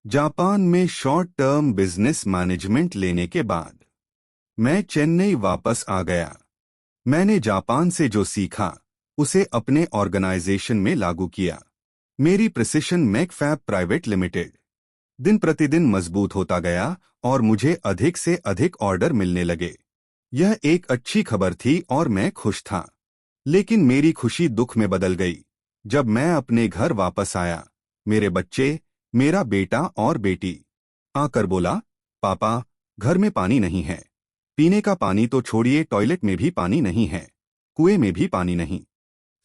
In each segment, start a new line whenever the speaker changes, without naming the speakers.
Japan में short term business management लेने के बाद मैं चेन्नई वापस आ गया। मैंने जापान से जो सीखा उसे अपने ऑर्गेनाइजेशन में लागू किया। मेरी प्रिसिशन मैकफैब प्राइवेट लिमिटेड दिन प्रतिदिन मजबूत होता गया और मुझे अधिक से अधिक ऑर्डर मिलने लगे। यह एक अच्छी खबर थी और मैं खुश था। लेकिन मेरी खुशी दुख में बदल गई जब मैं अपने घर वापस आया। मेरे बच्चे, मेरा बेटा और बेटी आकर बोला, पापा, घर में पानी नहीं है। पीने का पानी तो छोड़िए, टॉयलेट में भी पानी नहीं है, कुएं में भी पानी नहीं।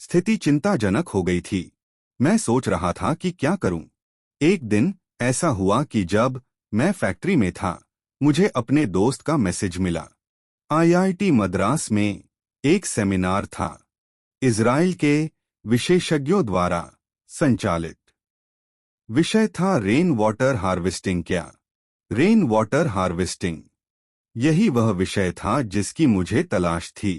स्थिति चिंताजनक हो गई थी। मैं सोच रहा था कि क्या करूं। एक दिन ऐसा हुआ कि जब मैं फैक्ट्री में था, मुझे अपने दोस्त का मैसेज मिला। आईआईटी मद्रास में एक सेमिनार था, इजराइल के विशेषज्ञों द्वारा संचालित। विषय था रेन वाटर हार्वेस्टिंग। क्या रेन वाटर हार्वेस्टिंग? यही वह विषय था जिसकी मुझे तलाश थी।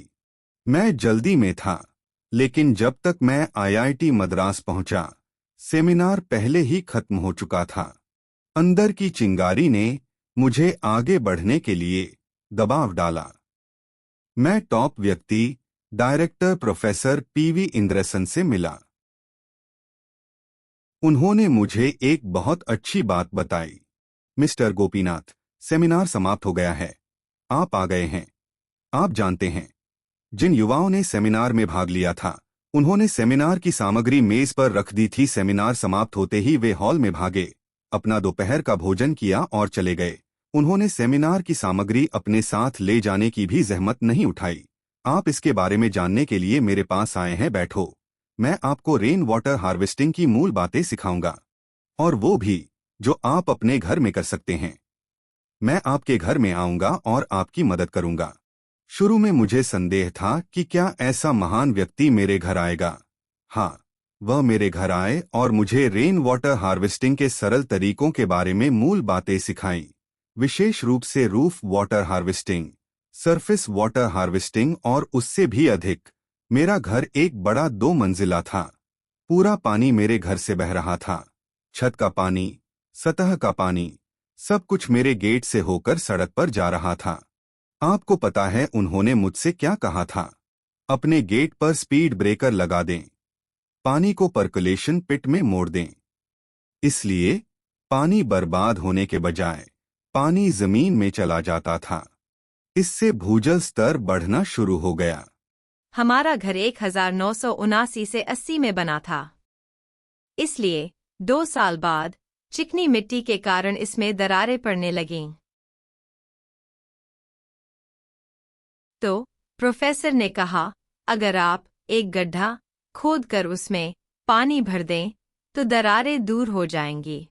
मैं जल्दी में था, लेकिन जब तक मैं आईआईटी मद्रास पहुंचा, सेमिनार पहले ही खत्म हो चुका था। अंदर की चिंगारी ने मुझे आगे बढ़ने के लिए दबाव डाला। मैं टॉप व्यक्ति, डायरेक्टर प्रोफेसर पीवी इंद्रसन से मिला। उन्होंने मुझे एक बहुत अच्छी बात बताई। मिस्टर गोपीनाथ, सेमिनार समाप्त हो गया है। आप आ गए हैं। आप जानते हैं, जिन युवाओं ने सेमिनार में भाग लिया था, उन्होंने सेमिनार की सामग्री मेज पर रख दी थी। सेमिनार समाप्त होते ही वे हॉल में भागे, अपना दोपहर का भोजन किया और चले गए। उन्होंने सेमिनार की सामग्री अपने साथ ले जाने की भी जहमत नहीं उठाई। आप इसके बारे में जानने के लिए मेरे पास आए हैं। बैठो, मैं आपको रेन वाटर हार्वेस्टिंग की मूल बातें सिखाऊंगा, और वो भी जो आप अपने घर में कर सकते हैं। मैं आपके घर में आऊंगा और आपकी मदद करूंगा। शुरू में मुझे संदेह था कि क्या ऐसा महान व्यक्ति मेरे घर आएगा। हाँ, वह मेरे घर आए और मुझे रेन वाटर हार्वेस्टिंग के सरल तरीकों के बारे में मूल बातें सिखाईं, विशेष रूप से roof water harvesting, surface water harvesting और उससे भी अधिक। मेरा घर एक बड़ा 2 मंजिला था। पूरा पानी मेरे घर से बह रहा था। छत का पानी, सतह का पानी, सब कुछ मेरे गेट से होकर सड़क पर जा रहा था। आपको पता है उन्होंने मुझसे क्या कहा था? अपने गेट पर स्पीड ब्रेकर लगा दें, पानी को पर्कुलेशन पिट में मोड़ दें। इसलिए पानी बर्बाद होने के बजाय पानी जमीन में चला जाता था। इससे भूजल स्तर बढ़ना शुरू हो गया।
हमारा घर 1979 से 80 में बना था। इसलिए 2 साल बाद चिकनी मिट्टी के कारण इसमें दरारें पड़ने लगीं। तो प्रोफेसर ने कहा, अगर आप एक गड्ढा खोदकर उसमें पानी भर दें तो दरारें दूर हो जाएंगी।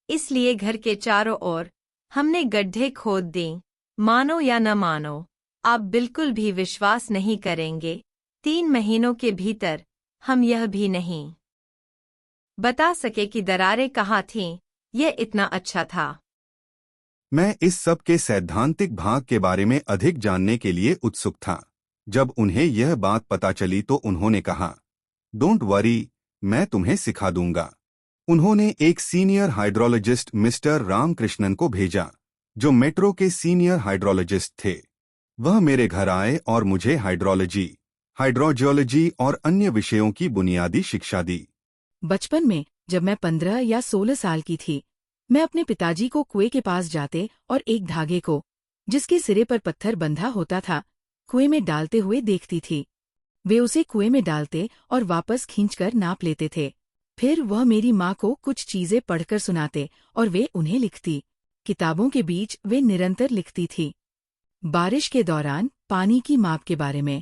इसलिए घर के चारों ओर हमने गड्ढे खोद दिए। मानो या न मानो, आप बिल्कुल भी विश्वास नहीं करेंगे, 3 महीनों के भीतर हम यह भी नहीं बता सके कि दरारें कहाँ थीं। यह इतना अच्छा था।
मैं इस सब के सैद्धांतिक भाग के बारे में अधिक जानने के लिए उत्सुक था। जब उन्हें यह बात पता चली तो उन्होंने कहा, डोंट वरी, मैं तुम्हें सिखा दूंगा। उन्होंने एक सीनियर हाइड्रोलॉजिस्ट मिस्टर रामकृष्णन को भेजा, जो मेट्रो के सीनियर हाइड्रोलॉजिस्ट थे। वह मेरे घर आए और मुझे हाइड्रोलॉजी, हाइड्रोजियोलॉजी और अन्य विषयों की बुनियादी शिक्षा दी।
बचपन में जब मैं 15 या 16 साल की थी, मैं अपने पिताजी को कुएं के पास जाते और एक धागे को, जिसके सिरे पर पत्थर बंधा होता था, कुएं में डालते हुए देखती थी। वे उसे कुएं में डालते और वापस खींचकर नाप लेते थे। फिर वह मेरी माँ को कुछ चीजें पढ़कर सुनाते और वे उन्हें लिखती। किताबों के बीच वे निरंतर लिखती थी। बारिश के दौरान पानी की माप के बारे में।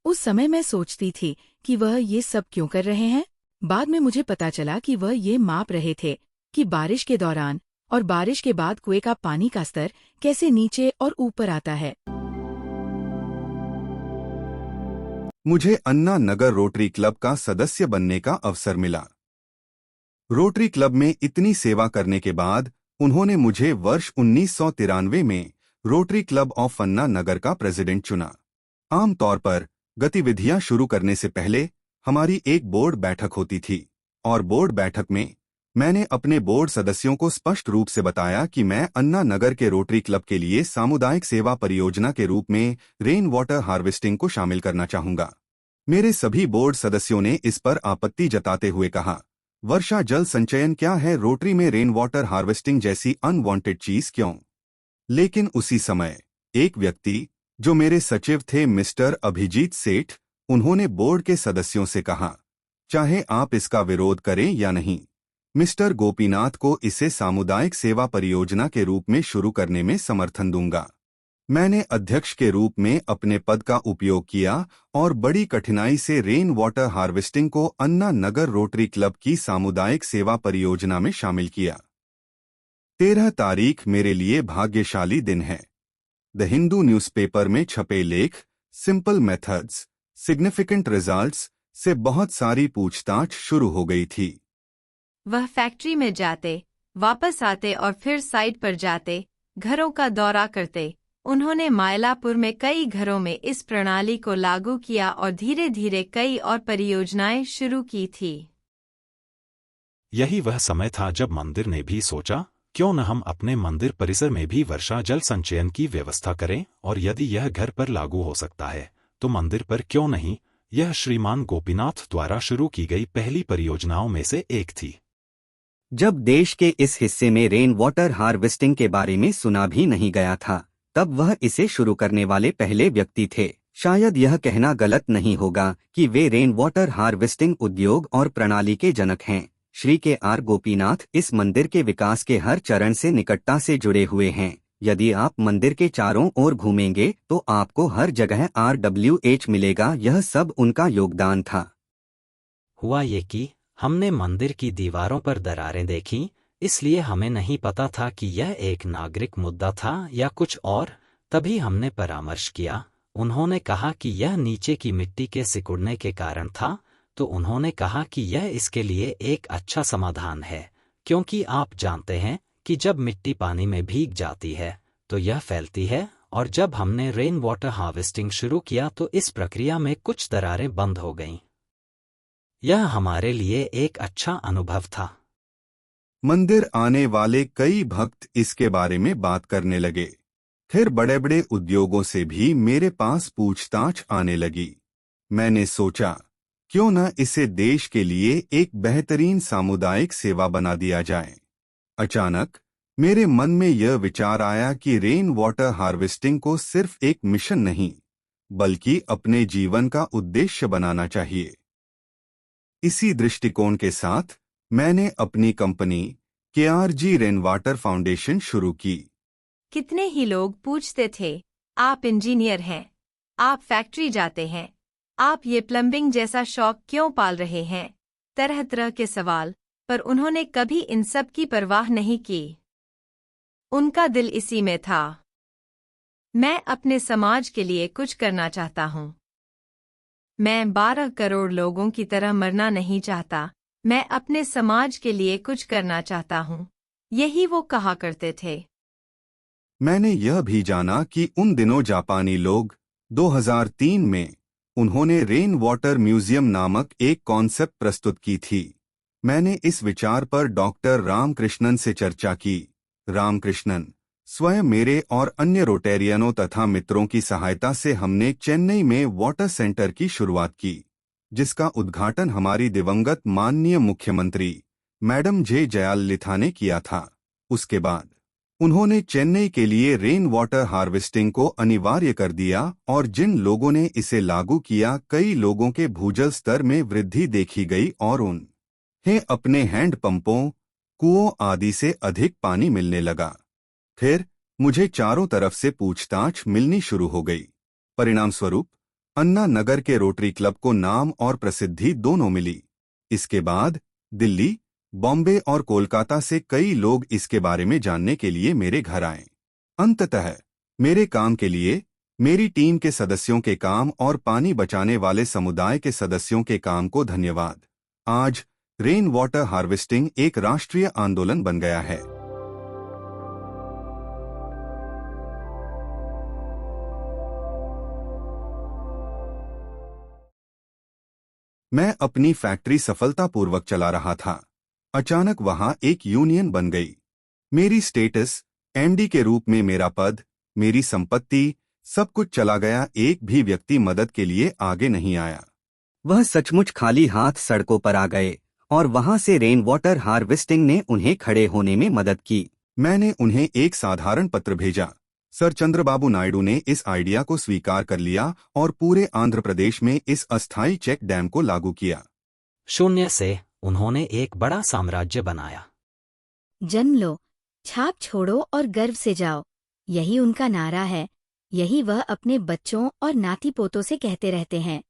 उस समय मैं सोचती थी कि वह ये सब क्यों कर रहे हैं। बाद में मुझे पता चला कि वह ये माप रहे थे कि बारिश के दौरान और बारिश के बाद कुएं का पानी का स्तर कैसे नीचे और ऊपर आता है।
मुझे अन्ना नगर रोटरी क्लब का सदस्य बनने का अवसर मिला। रोटरी क्लब में इतनी सेवा करने के बाद उन्होंने मुझे वर्ष 1993 में रोटरी क्लब ऑफ अन्ना नगर का प्रेसिडेंट चुना। आमतौर पर गतिविधियां शुरू करने से पहले हमारी एक बोर्ड बैठक होती थी, और बोर्ड बैठक में मैंने अपने बोर्ड सदस्यों को स्पष्ट रूप से बताया कि मैं अन्ना नगर के रोटरी क्लब के लिए सामुदायिक सेवा परियोजना के रूप में रेन वाटर हार्वेस्टिंग को शामिल करना चाहूंगा। मेरे सभी बोर्ड सदस्यों ने इस पर आपत्ति जताते हुए कहा, वर्षा जल संचयन क्या है, रोटरी में रेन वाटर हार्वेस्टिंग जैसी अनवांटेड चीज क्यों? लेकिन उसी समय एक व्यक्ति, जो मेरे सचिव थे मिस्टर अभिजीत सेठ, उन्होंने बोर्ड के सदस्यों से कहा, चाहे आप इसका विरोध करें या नहीं, मिस्टर गोपीनाथ को इसे सामुदायिक सेवा परियोजना के रूप में शुरू करने में समर्थन दूंगा। मैंने अध्यक्ष के रूप में अपने पद का उपयोग किया और बड़ी कठिनाई से रेन वाटर हार्वेस्टिंग को अन्ना नगर रोटरी क्लब की सामुदायिक सेवा परियोजना में शामिल किया। 13 तारीख मेरे लिए भाग्यशाली दिन है। द हिंदू न्यूज़पेपर में छपे लेख सिंपल मेथड्स सिग्निफिकेंट रिजल्ट्स से बहुत सारी पूछताछ शुरू हो गई थी।
वह फैक्ट्री में जाते, वापस आते और फिर साइट पर जाते, घरों का दौरा करते। उन्होंने मायलापुर में कई घरों में इस प्रणाली को लागू किया और धीरे धीरे कई और परियोजनाएं शुरू की थी।
यही वह समय था जब मंदिर ने भी सोचा, क्यों न हम अपने मंदिर परिसर में भी वर्षा जल संचयन की व्यवस्था करें, और यदि यह घर पर लागू हो सकता है तो मंदिर पर क्यों नहीं। यह श्रीमान गोपीनाथ द्वारा शुरू की गई पहली परियोजनाओं में से एक थी।
जब देश के इस हिस्से में रेन वाटर हार्वेस्टिंग के बारे में सुना भी नहीं गया था, तब वह इसे शुरू करने वाले पहले व्यक्ति थे। शायद यह कहना गलत नहीं होगा कि वे रेन वाटर हार्वेस्टिंग उद्योग और प्रणाली के जनक हैं। श्री के.आर. गोपीनाथ इस मंदिर के विकास के हर चरण से निकटता से जुड़े हुए हैं। यदि आप मंदिर के चारों ओर घूमेंगे तो आपको हर जगह RWH मिलेगा। यह सब उनका योगदान था।
हुआ ये कि हमने मंदिर की दीवारों पर दरारें देखीं, इसलिए हमें नहीं पता था कि यह एक नागरिक मुद्दा था या कुछ और। तभी हमने परामर्श किया। उन्होंने कहा कि यह नीचे की मिट्टी के सिकुड़ने के कारण था, तो उन्होंने कहा कि यह इसके लिए एक अच्छा समाधान है, क्योंकि आप जानते हैं कि जब मिट्टी पानी में भीग जाती है तो यह फैलती है, और जब हमने रेन वाटर हार्वेस्टिंग शुरू किया तो इस प्रक्रिया में कुछ दरारें बंद हो गईं। यह हमारे लिए एक अच्छा अनुभव था।
मंदिर आने वाले कई भक्त इसके बारे में बात करने लगे। फिर बड़े बड़े उद्योगों से भी मेरे पास पूछताछ आने लगी। मैंने सोचा, क्यों न इसे देश के लिए एक बेहतरीन सामुदायिक सेवा बना दिया जाए। अचानक मेरे मन में यह विचार आया कि रेन वाटर हार्वेस्टिंग को सिर्फ एक मिशन नहीं, बल्कि अपने जीवन का उद्देश्य बनाना चाहिए। इसी दृष्टिकोण के साथ मैंने अपनी company KRG rain water foundation शुरू की।
कितने ही लोग पूछते थे, आप इंजीनियर हैं, आप फैक्ट्री जाते हैं, आप ये प्लम्बिंग जैसा शौक क्यों पाल रहे हैं? तरह तरह के सवाल, पर उन्होंने कभी इन सब की परवाह नहीं की। उनका दिल इसी में था। मैं अपने समाज के लिए कुछ करना चाहता हूँ। मैं 12 करोड़ लोगों की तरह मरना नहीं चाहता। मैं अपने समाज के लिए कुछ करना चाहता हूँ, यही वो कहा करते थे।
मैंने यह भी जाना कि उन दिनों जापानी लोग 2003 में उन्होंने रेन वाटर म्यूजियम नामक एक कॉन्सेप्ट प्रस्तुत की थी। मैंने इस विचार पर डॉक्टर रामकृष्णन से चर्चा की। रामकृष्णन स्वयं मेरे और अन्य रोटेरियनों तथा मित्रों की सहायता से हमने चेन्नई में वाटर सेंटर की शुरुआत की, जिसका उद्घाटन हमारी दिवंगत माननीय मुख्यमंत्री मैडम जे. जयललिता ने किया था। उसके बाद उन्होंने चेन्नई के लिए रेन वाटर हार्वेस्टिंग को अनिवार्य कर दिया और जिन लोगों ने इसे लागू किया, कई लोगों के भूजल स्तर में वृद्धि देखी गई और उन्हें अपने हैंड पंपों, कुओं आदि से अधिक पानी मिलने लगा। फिर मुझे चारों तरफ से पूछताछ मिलनी शुरू हो गई। परिणाम स्वरूप अन्ना नगर के रोटरी क्लब को नाम और प्रसिद्धि दोनों मिली। इसके बाद दिल्ली, बॉम्बे और कोलकाता से कई लोग इसके बारे में जानने के लिए मेरे घर आए। अंततः मेरे काम के लिए मेरी टीम के सदस्यों के काम और पानी बचाने वाले समुदाय के सदस्यों के काम को धन्यवाद। आज रेन वाटर हार्वेस्टिंग एक राष्ट्रीय आंदोलन बन गया है। मैं अपनी फैक्ट्री सफलतापूर्वक चला रहा था। अचानक वहां एक यूनियन बन गई। मेरी स्टेटस, एमडी के रूप में मेरा पद, मेरी संपत्ति, सब कुछ चला गया। एक भी व्यक्ति मदद के लिए आगे नहीं आया।
वह सचमुच खाली हाथ सड़कों पर आ गए और वहां से रेन वाटर हार्वेस्टिंग ने उन्हें खड़े होने में मदद की।
मैंने उन्हें एक साधारण पत्र भेजा। सर चंद्रबाबू नायडू ने इस आइडिया को स्वीकार कर लिया और पूरे आंध्र प्रदेश में इस अस्थायी चेक डैम को लागू किया।
शून्य से उन्होंने एक बड़ा साम्राज्य बनाया।
जन्म लो, छाप छोड़ो और गर्व से जाओ, यही उनका नारा है। यही वह अपने बच्चों और नाती पोतों से कहते रहते हैं।